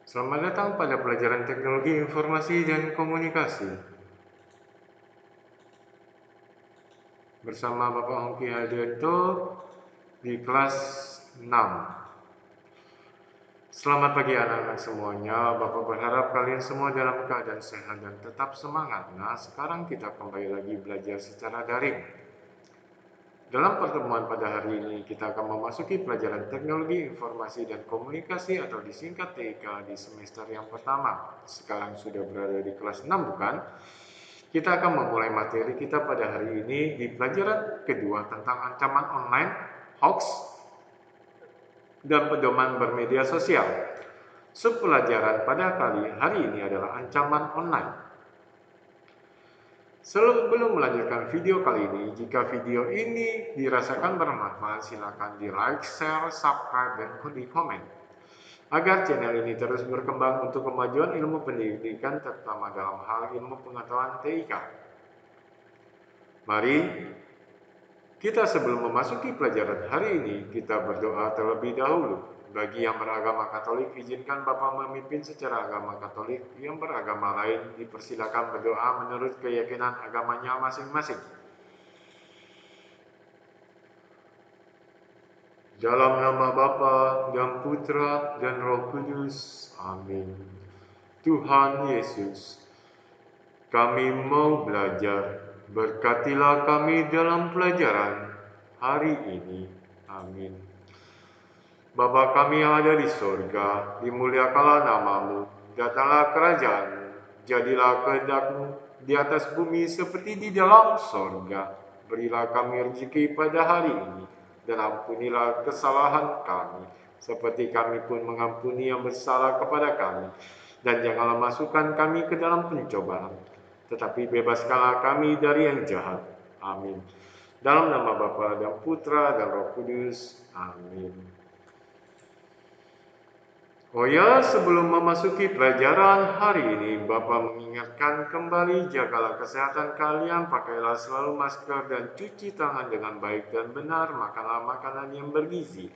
Selamat datang pada pelajaran Teknologi Informasi dan Komunikasi. Bersama Bapak Hongki Hadianto di kelas 6. Selamat pagi anak-anak semuanya. Bapak berharap kalian semua dalam keadaan sehat dan tetap semangat. Nah, sekarang kita kembali lagi belajar secara daring. Dalam pertemuan pada hari ini, kita akan memasuki pelajaran Teknologi Informasi dan Komunikasi atau disingkat TIK di semester yang pertama. Sekarang sudah berada di kelas 6, bukan? Kita akan memulai materi kita pada hari ini di pelajaran kedua tentang ancaman online, hoax, dan pedoman bermedia sosial. Subpelajaran pada hari ini adalah ancaman online. Sebelum melanjutkan video kali ini, jika video ini dirasakan bermanfaat, silakan di like, share, subscribe, dan di komen. Agar channel ini terus berkembang untuk kemajuan ilmu pendidikan, terutama dalam hal ilmu pengetahuan TIK. Mari kita sebelum memasuki pelajaran hari ini, kita berdoa terlebih dahulu. Bagi yang beragama Katolik, izinkan Bapak memimpin secara agama Katolik. Yang beragama lain dipersilakan berdoa menurut keyakinan agamanya masing-masing. Dalam nama Bapa dan Putra dan Roh Kudus. Amin. Tuhan Yesus, kami mau belajar. Berkatilah kami dalam pelajaran hari ini. Amin. Bapa kami yang ada di sorga, dimuliakanlah namamu, datanglah kerajaanmu, jadilah kehendak-mu di atas bumi seperti di dalam sorga. Berilah kami rezeki pada hari ini, dan ampunilah kesalahan kami, seperti kami pun mengampuni yang bersalah kepada kami. Dan janganlah masukkan kami ke dalam pencobaan, tetapi bebaskanlah kami dari yang jahat. Amin. Dalam nama Bapa dan Putra dan Roh Kudus. Amin. Oh ya, sebelum memasuki pelajaran hari ini, Bapak mengingatkan kembali, jagalah kesehatan kalian, pakailah selalu masker dan cuci tangan dengan baik dan benar, makanlah makanan yang bergizi.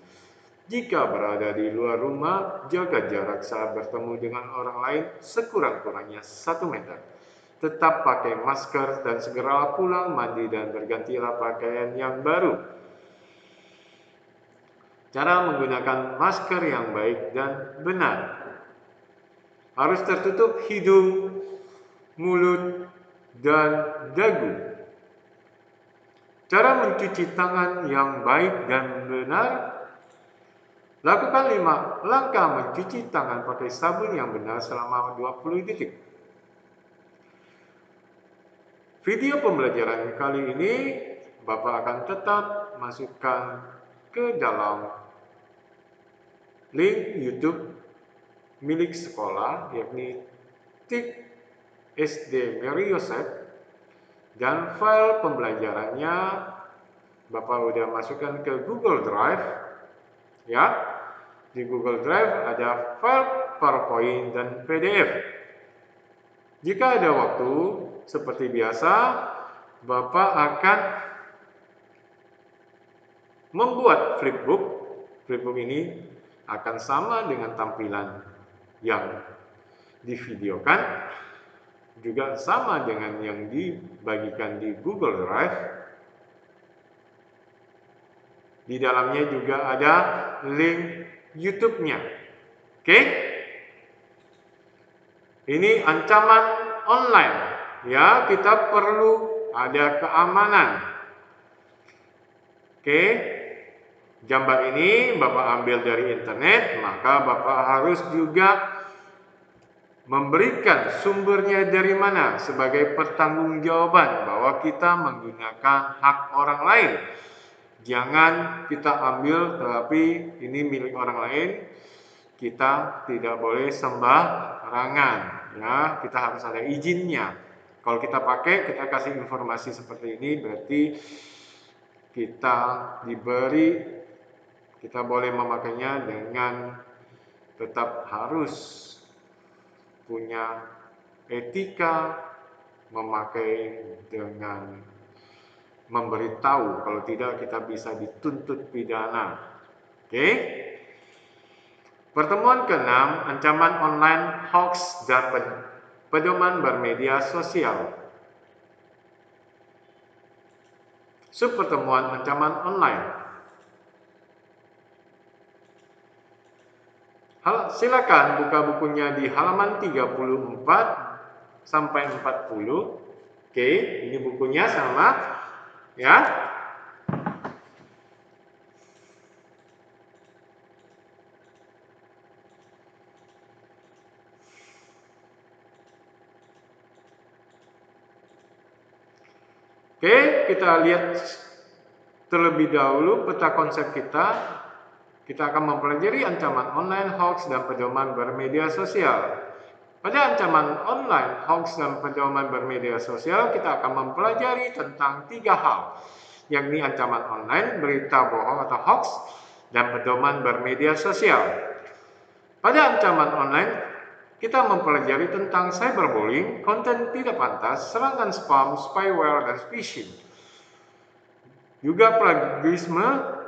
Jika berada di luar rumah, jaga jarak saat bertemu dengan orang lain sekurang-kurangnya 1 meter. Tetap pakai masker dan segera pulang mandi dan bergantilah pakaian yang baru. Cara menggunakan masker yang baik dan benar. Harus tertutup hidung, mulut, dan dagu. Cara mencuci tangan yang baik dan benar. Lakukan 5 langkah mencuci tangan pakai sabun yang benar selama 20 detik. Video pembelajaran kali ini Bapak akan tetap masukkan ke dalam link YouTube milik sekolah, yakni TIK SD Mary Yosef, dan file pembelajarannya Bapak udah masukkan ke Google Drive, ya. Di Google Drive ada file PowerPoint dan PDF. Jika ada waktu, seperti biasa, Bapak akan membuat flipbook. Flipbook ini akan sama dengan tampilan yang divideokan, juga sama dengan yang dibagikan di Google Drive. Di dalamnya juga ada link YouTube-nya. Oke? Ini ancaman online. Ya, kita perlu ada keamanan. Oke? Gambar ini Bapak ambil dari internet, maka Bapak harus juga memberikan sumbernya dari mana sebagai pertanggungjawaban bahwa kita menggunakan hak orang lain. Jangan kita ambil tetapi ini milik orang lain, kita tidak boleh sembarangan, ya, kita harus ada izinnya. Kalau kita pakai, kita kasih informasi seperti ini, berarti kita kita boleh memakainya dengan tetap harus punya etika, memakai dengan memberitahu, kalau tidak kita bisa dituntut pidana. Oke? Pertemuan ke-6, ancaman online, hoax, dan pedoman bermedia sosial. Subpertemuan ancaman online. Silakan buka bukunya di halaman 34 sampai 40. Oke, ini bukunya sama ya. Oke, kita lihat terlebih dahulu peta konsep kita. Kita akan mempelajari ancaman online, hoax, dan pedoman bermedia sosial. Pada ancaman online, hoax, dan pedoman bermedia sosial, kita akan mempelajari tentang 3 hal, yakni ancaman online, berita bohong atau hoax, dan pedoman bermedia sosial. Pada ancaman online, kita mempelajari tentang cyberbullying, konten tidak pantas, serangan spam, spyware, dan phishing. Juga plagiarisme,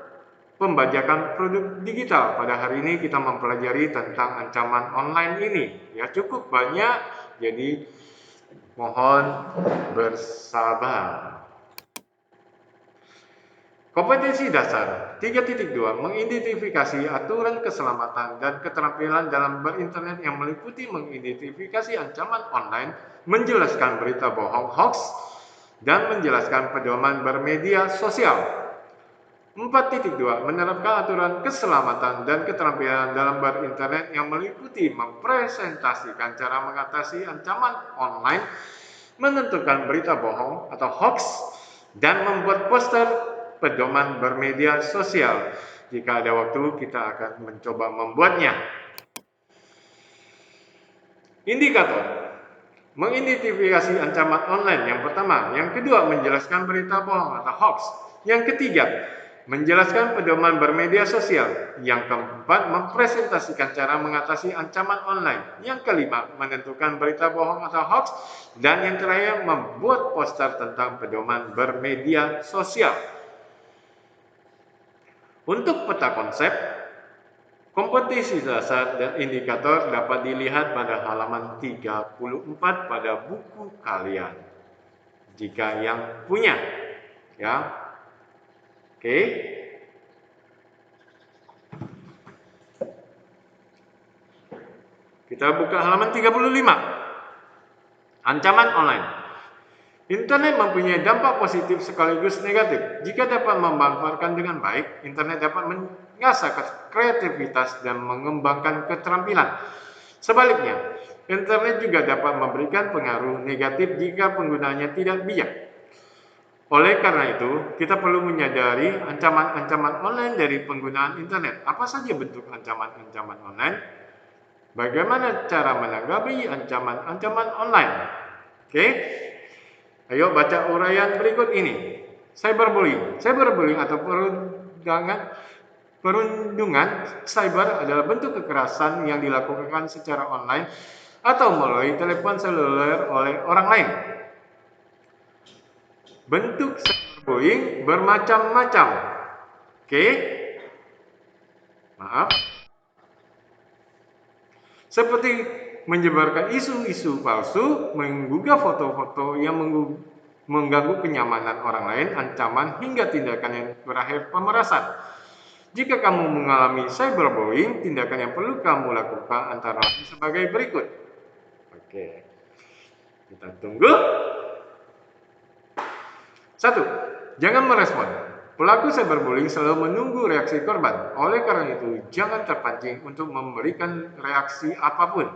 pembajakan produk digital. Pada hari ini kita mempelajari tentang ancaman online ini. Ya, cukup banyak, jadi mohon bersabar. Kompetensi dasar 3.2 mengidentifikasi aturan keselamatan dan keterampilan dalam berinternet yang meliputi mengidentifikasi ancaman online, menjelaskan berita bohong hoax, dan menjelaskan pedoman bermedia sosial. 4.2 menerapkan aturan keselamatan dan keterampilan dalam berinternet yang meliputi mempresentasikan cara mengatasi ancaman online, menentukan berita bohong atau hoax, dan membuat poster pedoman bermedia sosial. Jika ada waktu, kita akan mencoba membuatnya. Indikator mengidentifikasi ancaman online yang pertama, yang kedua menjelaskan berita bohong atau hoax, yang ketiga menjelaskan pedoman bermedia sosial, yang keempat mempresentasikan cara mengatasi ancaman online, yang kelima menentukan berita bohong atau hoax, dan yang terakhir membuat poster tentang pedoman bermedia sosial. Untuk peta konsep, kompetensi dasar dan indikator dapat dilihat pada halaman 34 pada buku kalian. Jika yang punya, ya. Oke. Kita buka halaman 35. Ancaman online. Internet mempunyai dampak positif sekaligus negatif. Jika dapat memanfaatkan dengan baik, internet dapat mengasah kreativitas dan mengembangkan keterampilan. Sebaliknya, internet juga dapat memberikan pengaruh negatif jika penggunanya tidak bijak. Oleh karena itu, kita perlu menyadari ancaman-ancaman online dari penggunaan internet. Apa saja bentuk ancaman-ancaman online? Bagaimana cara menanggapi ancaman-ancaman online? Oke. Ayo baca uraian berikut ini. Cyberbullying. Cyberbullying atau perundungan cyber adalah bentuk kekerasan yang dilakukan secara online atau melalui telepon seluler oleh orang lain. Bentuk cyberbullying bermacam-macam. Oke. Maaf. Seperti menyebarkan isu-isu palsu, menggugah foto-foto yang mengganggu kenyamanan orang lain, ancaman hingga tindakan yang berakhir pemerasan. Jika kamu mengalami cyberbullying, tindakan yang perlu kamu lakukan antara lain sebagai berikut. Oke, kita tunggu. 1. Jangan merespon. Pelaku cyberbullying selalu menunggu reaksi korban. Oleh karena itu, jangan terpancing untuk memberikan reaksi apapun.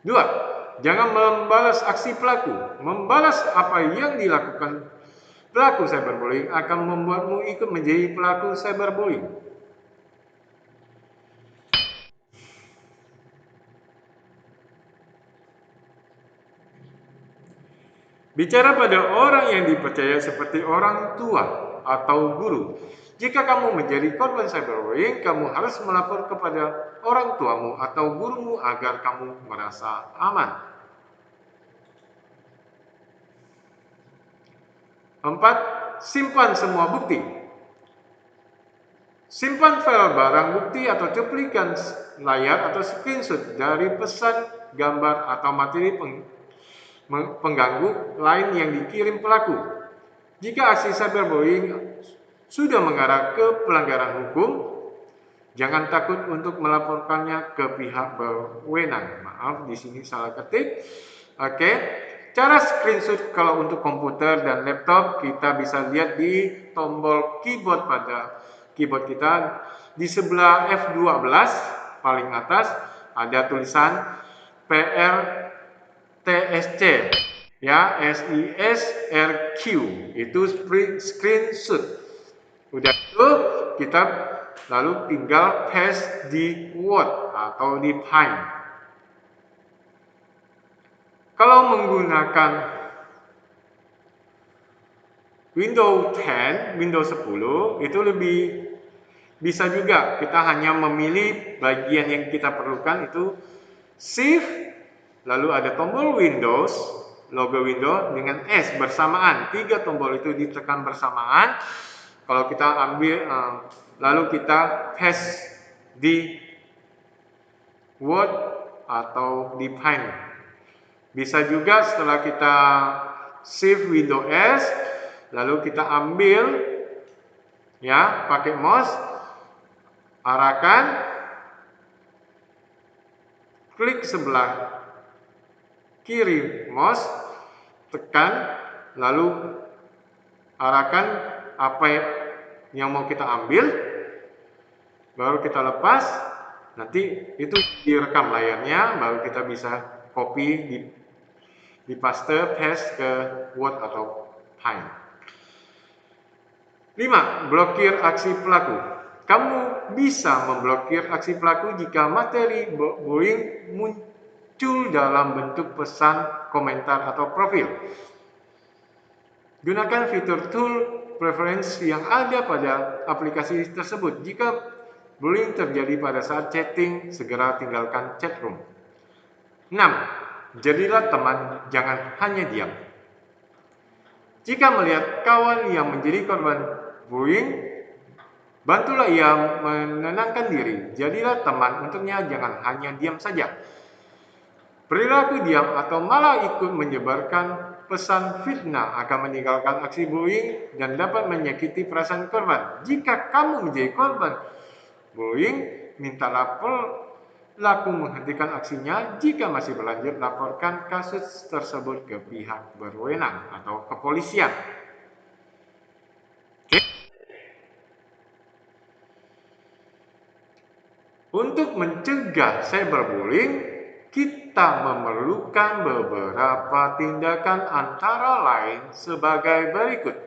2. Jangan membalas aksi pelaku. Membalas apa yang dilakukan pelaku cyberbullying akan membuatmu ikut menjadi pelaku cyberbullying. Bicara pada orang yang dipercaya seperti orang tua atau guru. Jika kamu menjadi korban cyberbullying, kamu harus melapor kepada orang tuamu atau gurumu agar kamu merasa aman. 4. Simpan semua bukti. Simpan file barang bukti atau cuplikan layar atau screenshot dari pesan, gambar, atau materi pengganggu lain yang dikirim pelaku. Jika aksi cyberbullying sudah mengarah ke pelanggaran hukum, jangan takut untuk melaporkannya ke pihak berwenang. Maaf, di sini salah ketik. Oke. Cara screenshot kalau untuk komputer dan laptop kita bisa lihat di tombol keyboard pada keyboard kita. Di sebelah F12 paling atas ada tulisan PRTSC, ya, SISRQ, itu screenshot. Udah itu kita lalu tinggal paste di Word atau di Paint. Kalau menggunakan Windows 10, Windows 10 itu lebih bisa juga. Kita hanya memilih bagian yang kita perlukan, itu Shift, lalu ada tombol Windows, logo Windows dengan S bersamaan. 3 tombol itu ditekan bersamaan. Kalau kita ambil lalu kita paste di Word atau di Paint. Bisa juga setelah kita Shift Windows S, lalu kita ambil, ya, pakai mouse, arahkan, klik sebelah kiri mouse, tekan, lalu arahkan apa yang mau kita ambil, baru kita lepas. Nanti itu direkam layarnya, baru kita bisa copy di paste ke Word atau Paint. 5. Blokir aksi pelaku. Kamu bisa memblokir aksi pelaku jika materi bullying muncul dalam bentuk pesan, komentar, atau profil. Gunakan fitur tool preference yang ada pada aplikasi tersebut. Jika bullying terjadi pada saat chatting, segera tinggalkan chat room. 6. Jadilah teman, jangan hanya diam. Jika melihat kawan yang menjadi korban bullying, bantulah ia menenangkan diri. Jadilah teman untuknya, jangan hanya diam saja. Perilaku diam atau malah ikut menyebarkan pesan fitnah akan meninggalkan aksi bullying dan dapat menyakiti perasaan korban. Jika kamu menjadi korban bullying, mintalah pelaku menghentikan aksinya. Jika masih berlanjut, laporkan kasus tersebut ke pihak berwenang atau kepolisian. Untuk mencegah cyberbullying, kita memerlukan beberapa tindakan antara lain sebagai berikut.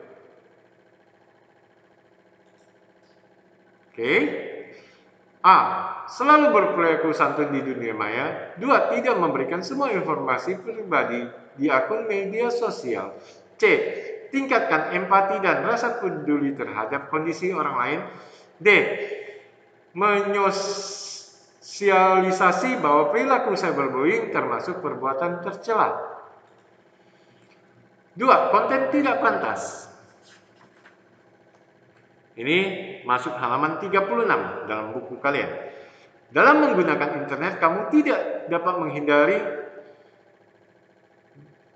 Oke. A. Selalu berperilaku santun di dunia maya. 2. Tidak memberikan semua informasi pribadi di akun media sosial. C. Tingkatkan empati dan rasa peduli terhadap kondisi orang lain. D. Menyosialisasi bahwa perilaku cyberbullying termasuk perbuatan tercela. 2. Konten tidak pantas. Ini masuk halaman 36 dalam buku kalian. Dalam menggunakan internet, kamu tidak dapat menghindari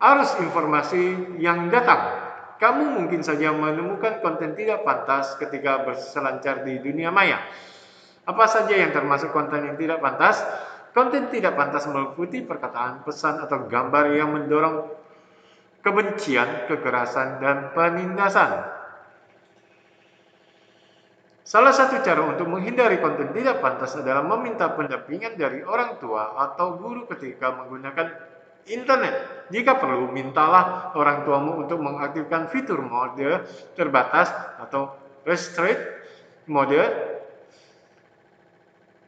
arus informasi yang datang. Kamu mungkin saja menemukan konten tidak pantas ketika berselancar di dunia maya. Apa saja yang termasuk konten yang tidak pantas? Konten tidak pantas meliputi perkataan, pesan, atau gambar yang mendorong kebencian, kekerasan, dan penindasan. Salah satu cara untuk menghindari konten tidak pantas adalah meminta pendampingan dari orang tua atau guru ketika menggunakan internet. Jika perlu, mintalah orang tuamu untuk mengaktifkan fitur mode terbatas atau restrict mode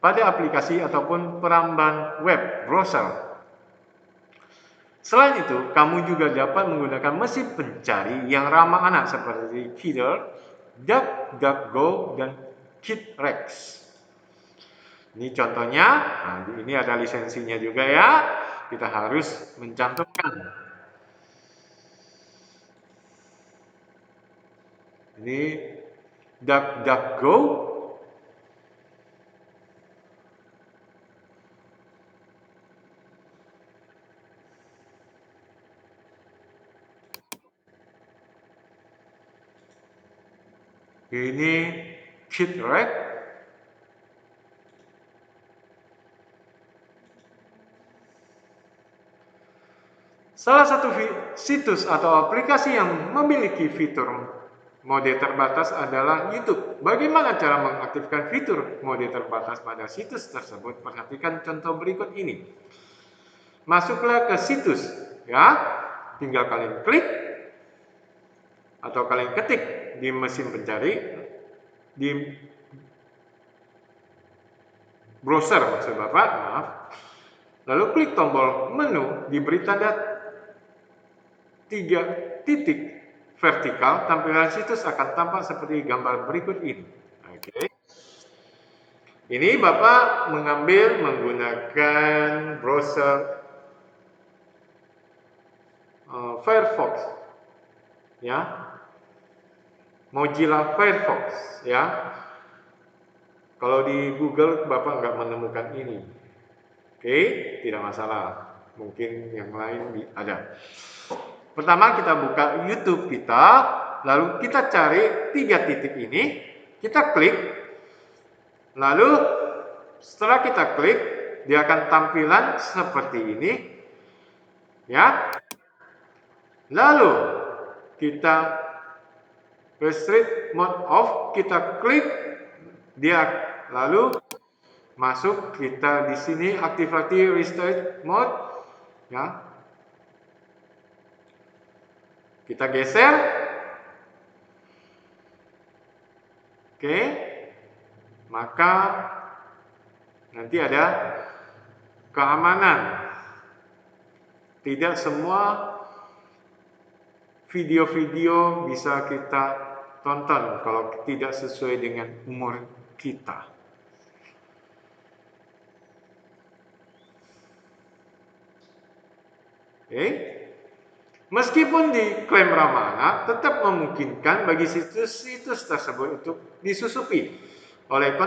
pada aplikasi ataupun peramban web browser. Selain itu, kamu juga dapat menggunakan mesin pencari yang ramah anak seperti Fiddle, DuckDuckGo, dan KitRex. Ini contohnya. Nah, ini ada lisensinya juga ya. Kita harus mencantumkan. Ini DuckDuckGo. Ini KitRed. Salah satu situs atau aplikasi yang memiliki fitur mode terbatas adalah YouTube. Bagaimana cara mengaktifkan fitur mode terbatas pada situs tersebut? Perhatikan contoh berikut ini. Masuklah ke situs, ya. Tinggal kalian klik atau kalian ketik di mesin pencari, di browser maksud Bapak, maaf. Lalu klik tombol menu, diberi tanda 3 titik vertikal, tampilan situs akan tampak seperti gambar berikut ini. Oke. Ini Bapak mengambil menggunakan browser Firefox, ya, Mozilla Firefox, ya. Kalau di Google Bapak nggak menemukan ini, oke, tidak masalah. Mungkin yang lain ada. Pertama kita buka YouTube kita, lalu kita cari 3 titik ini, kita klik, lalu setelah kita klik, dia akan tampilan seperti ini, ya. Lalu kita restrict mode off, kita klik, dia lalu masuk, kita di sini activate restrict mode, ya. Kita geser, oke, maka nanti ada keamanan. Tidak semua video-video bisa kita tonton kalau tidak sesuai dengan umur kita. Oke. Meskipun diklaim ramah anak, tetap memungkinkan bagi situs-situs tersebut untuk disusupi oleh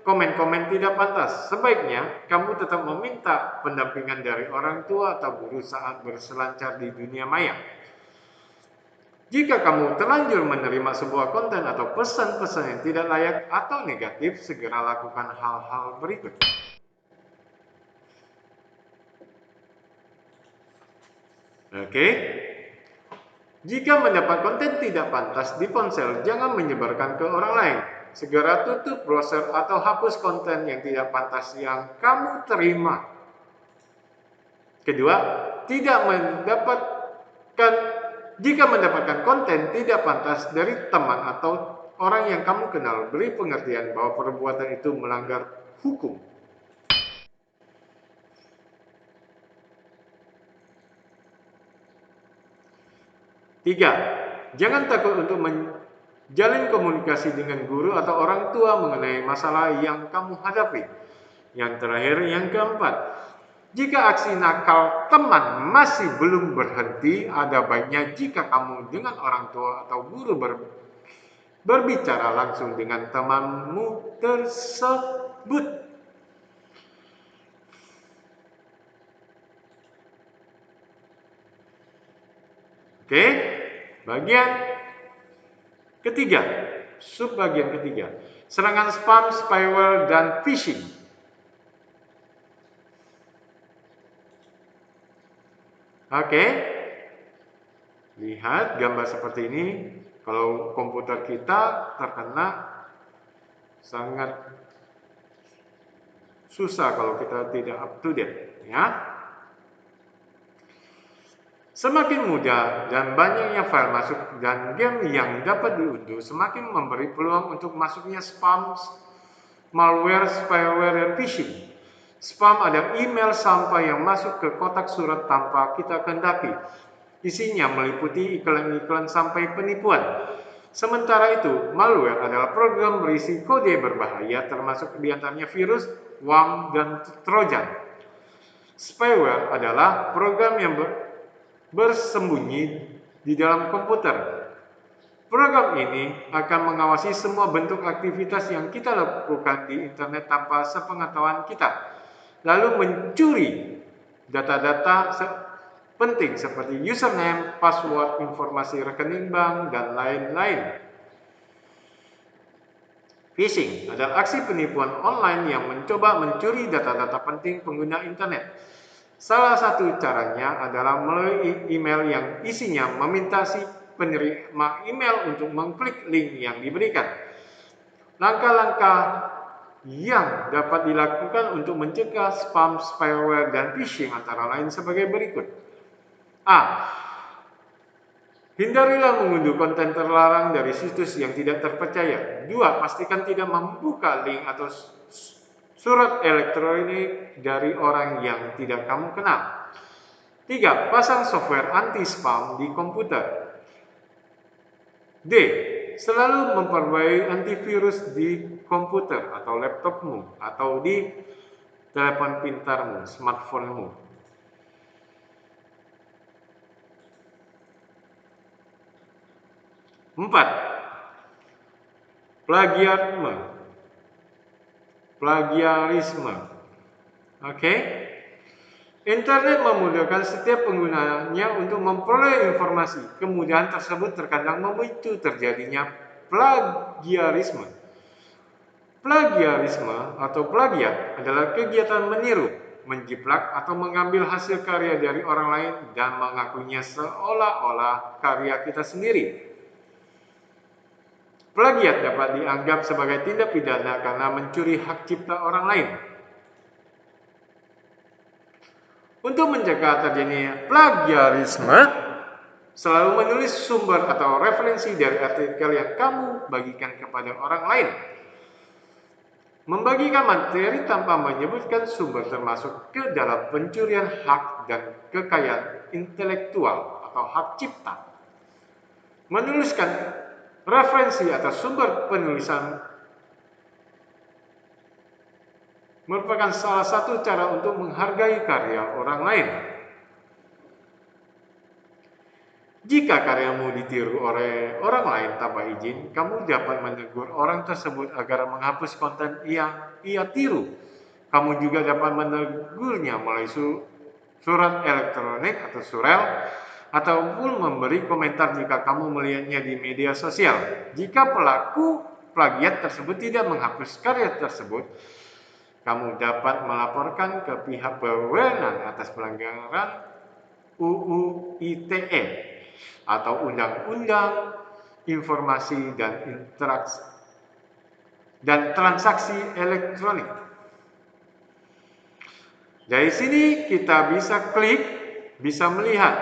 komen-komen tidak pantas. Sebaiknya kamu tetap meminta pendampingan dari orang tua atau guru saat berselancar di dunia maya. Jika kamu terlanjur menerima sebuah konten atau pesan-pesan yang tidak layak atau negatif, segera lakukan hal-hal berikut. Oke. Jika mendapat konten tidak pantas di ponsel, jangan menyebarkan ke orang lain. Segera tutup browser atau hapus konten yang tidak pantas yang kamu terima. Kedua, jika mendapatkan konten tidak pantas dari teman atau orang yang kamu kenal, beri pengertian bahwa perbuatan itu melanggar hukum. Tiga, jangan takut untuk menjalin komunikasi dengan guru atau orang tua mengenai masalah yang kamu hadapi. Yang terakhir, yang keempat, jika aksi nakal teman masih belum berhenti, ada baiknya jika kamu dengan orang tua atau guru berbicara langsung dengan temanmu tersebut. Oke, bagian ketiga, subbagian ketiga, serangan spam, spyware, dan phishing. Oke, lihat gambar seperti ini. Kalau komputer kita terkena, sangat susah kalau kita tidak up to date, ya. Semakin mudah dan banyaknya file masuk dan game yang dapat diunduh, semakin memberi peluang untuk masuknya spam, malware, spyware, dan phishing. Spam adalah email sampah yang masuk ke kotak surat tanpa kita kehendaki. Isinya meliputi iklan-iklan sampai penipuan. Sementara itu, malware adalah program berisi kode berbahaya termasuk diantaranya virus, worm, dan trojan. Spyware adalah program yang bersembunyi di dalam komputer. Program ini akan mengawasi semua bentuk aktivitas yang kita lakukan di internet tanpa sepengetahuan kita, lalu mencuri data-data penting seperti username, password, informasi rekening bank, dan lain-lain. Phishing adalah aksi penipuan online yang mencoba mencuri data-data penting pengguna internet. Salah satu caranya adalah melalui email yang isinya meminta si penerima email untuk mengklik link yang diberikan. Langkah-langkah yang dapat dilakukan untuk mencegah spam, spyware, dan phishing antara lain sebagai berikut. A. Hindarilah mengunduh konten terlarang dari situs yang tidak terpercaya. 2. Pastikan tidak membuka link atau surat elektronik dari orang yang tidak kamu kenal. 3. Pasang software anti-spam di komputer. D. Selalu memperbarui antivirus di komputer atau laptopmu atau di telepon pintarmu, smartphone-mu. 4. Plagiarisme. Oke? Internet memudahkan setiap penggunanya untuk memperoleh informasi. Kemudahan tersebut terkadang memicu terjadinya plagiarisme. Plagiarisme atau plagiat adalah kegiatan meniru, menjiplak atau mengambil hasil karya dari orang lain dan mengakuinya seolah-olah karya kita sendiri. Plagiat dapat dianggap sebagai tindak pidana karena mencuri hak cipta orang lain. Untuk mencegah terjadinya plagiarisme, selalu menulis sumber atau referensi dari artikel yang kamu bagikan kepada orang lain. Membagikan materi tanpa menyebutkan sumber termasuk ke dalam pencurian hak dan kekayaan intelektual atau hak cipta. Menuliskan referensi atau sumber penulisan merupakan salah satu cara untuk menghargai karya orang lain. Jika karyamu ditiru oleh orang lain tanpa izin, kamu dapat menegur orang tersebut agar menghapus konten yang ia tiru. Kamu juga dapat menegurnya melalui surat elektronik atau surel, ataupun memberi komentar jika kamu melihatnya di media sosial. Jika pelaku plagiat tersebut tidak menghapus karya tersebut, kamu dapat melaporkan ke pihak berwenang atas pelanggaran UU ITE atau Undang-Undang Informasi dan Transaksi Elektronik. Dari sini kita bisa klik, bisa melihat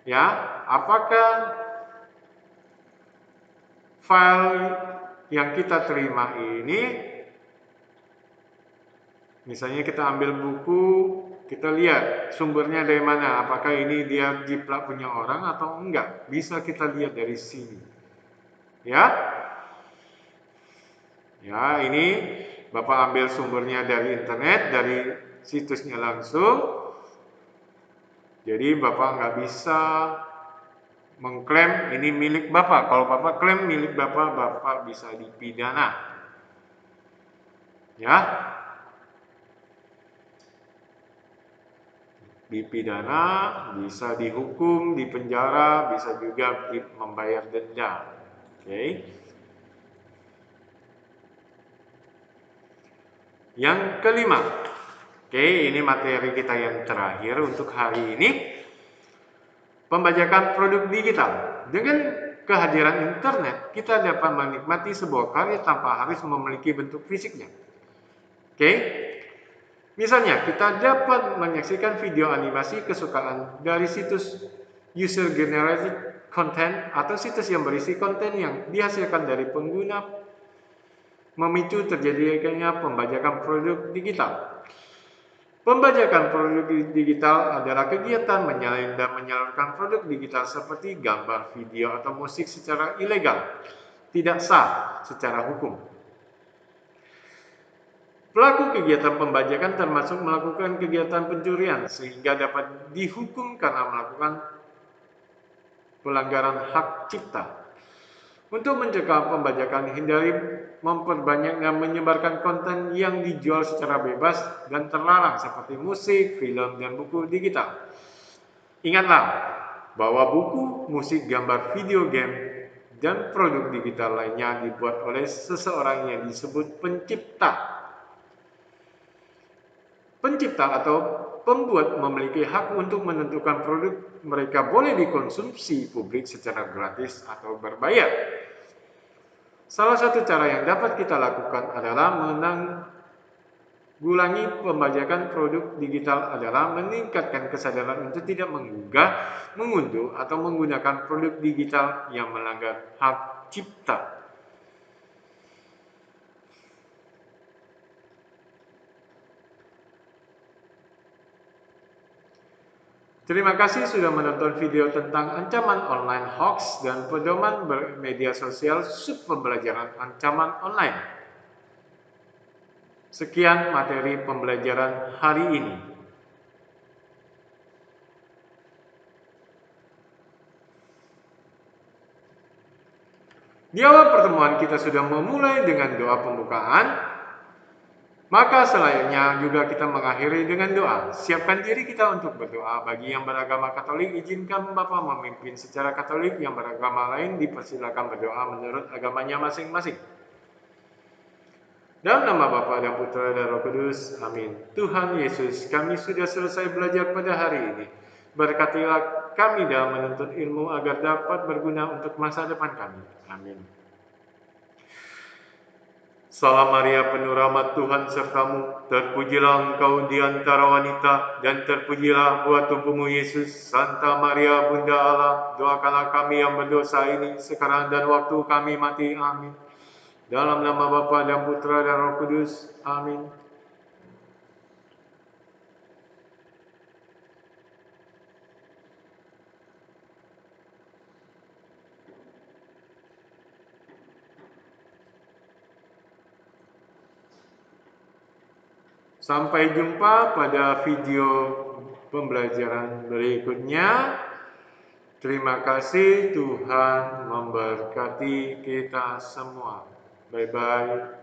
ya, apakah file yang kita terima ini, misalnya kita ambil buku, kita lihat sumbernya dari mana, apakah ini dia jiplak punya orang atau enggak, bisa kita lihat dari sini. Ya, ini Bapak ambil sumbernya dari internet, dari situsnya langsung. Jadi Bapak nggak bisa mengklaim ini milik Bapak. Kalau Bapak klaim milik Bapak, Bapak bisa dipidana. Ya, dipidana, bisa dihukum, dipenjara, bisa juga membayar denda. Oke. Yang kelima, ini materi kita yang terakhir untuk hari ini, pembajakan produk digital. Dengan kehadiran internet, kita dapat menikmati sebuah karya tanpa harus memiliki bentuk fisiknya. Misalnya, kita dapat menyaksikan video animasi kesukaan dari situs user generated content atau situs yang berisi konten yang dihasilkan dari pengguna, memicu terjadinya pembajakan produk digital. Pembajakan produk digital adalah kegiatan menyalin dan menyalurkan produk digital seperti gambar, video, atau musik secara ilegal, tidak sah secara hukum. Pelaku kegiatan pembajakan termasuk melakukan kegiatan pencurian sehingga dapat dihukum karena melakukan pelanggaran hak cipta. Untuk mencegah pembajakan, hindari memperbanyak dan menyebarkan konten yang dijual secara bebas dan terlarang seperti musik, film, dan buku digital. Ingatlah bahwa buku, musik, gambar, video game, dan produk digital lainnya dibuat oleh seseorang yang disebut pencipta. Pencipta atau pembuat memiliki hak untuk menentukan produk mereka boleh dikonsumsi publik secara gratis atau berbayar. Salah satu cara yang dapat kita lakukan adalah menanggulangi pembajakan produk digital adalah meningkatkan kesadaran untuk tidak mengunggah, mengunduh, atau menggunakan produk digital yang melanggar hak cipta. Terima kasih sudah menonton video tentang ancaman online hoax dan pedoman media sosial sub pembelajaran ancaman online. Sekian materi pembelajaran hari ini. Di awal pertemuan kita sudah memulai dengan doa pembukaan, maka selayaknya juga kita mengakhiri dengan doa. Siapkan diri kita untuk berdoa. Bagi yang beragama Katolik, izinkan Bapa memimpin secara Katolik. Yang beragama lain dipersilakan berdoa menurut agamanya masing-masing. Dalam nama Bapa dan Putra dan Roh Kudus. Amin. Tuhan Yesus, kami sudah selesai belajar pada hari ini. Berkatilah kami dalam menuntut ilmu agar dapat berguna untuk masa depan kami. Amin. Salam Maria, penuh rahmat Tuhan sertamu, terpujilah engkau di antara wanita, dan terpujilah buah tubuhmu Yesus. Santa Maria, Bunda Allah, doakanlah kami yang berdosa ini, sekarang dan waktu kami mati. Amin. Dalam nama Bapa dan Putra dan Roh Kudus. Amin. Sampai jumpa pada video pembelajaran berikutnya. Terima kasih, Tuhan memberkati kita semua. Bye-bye.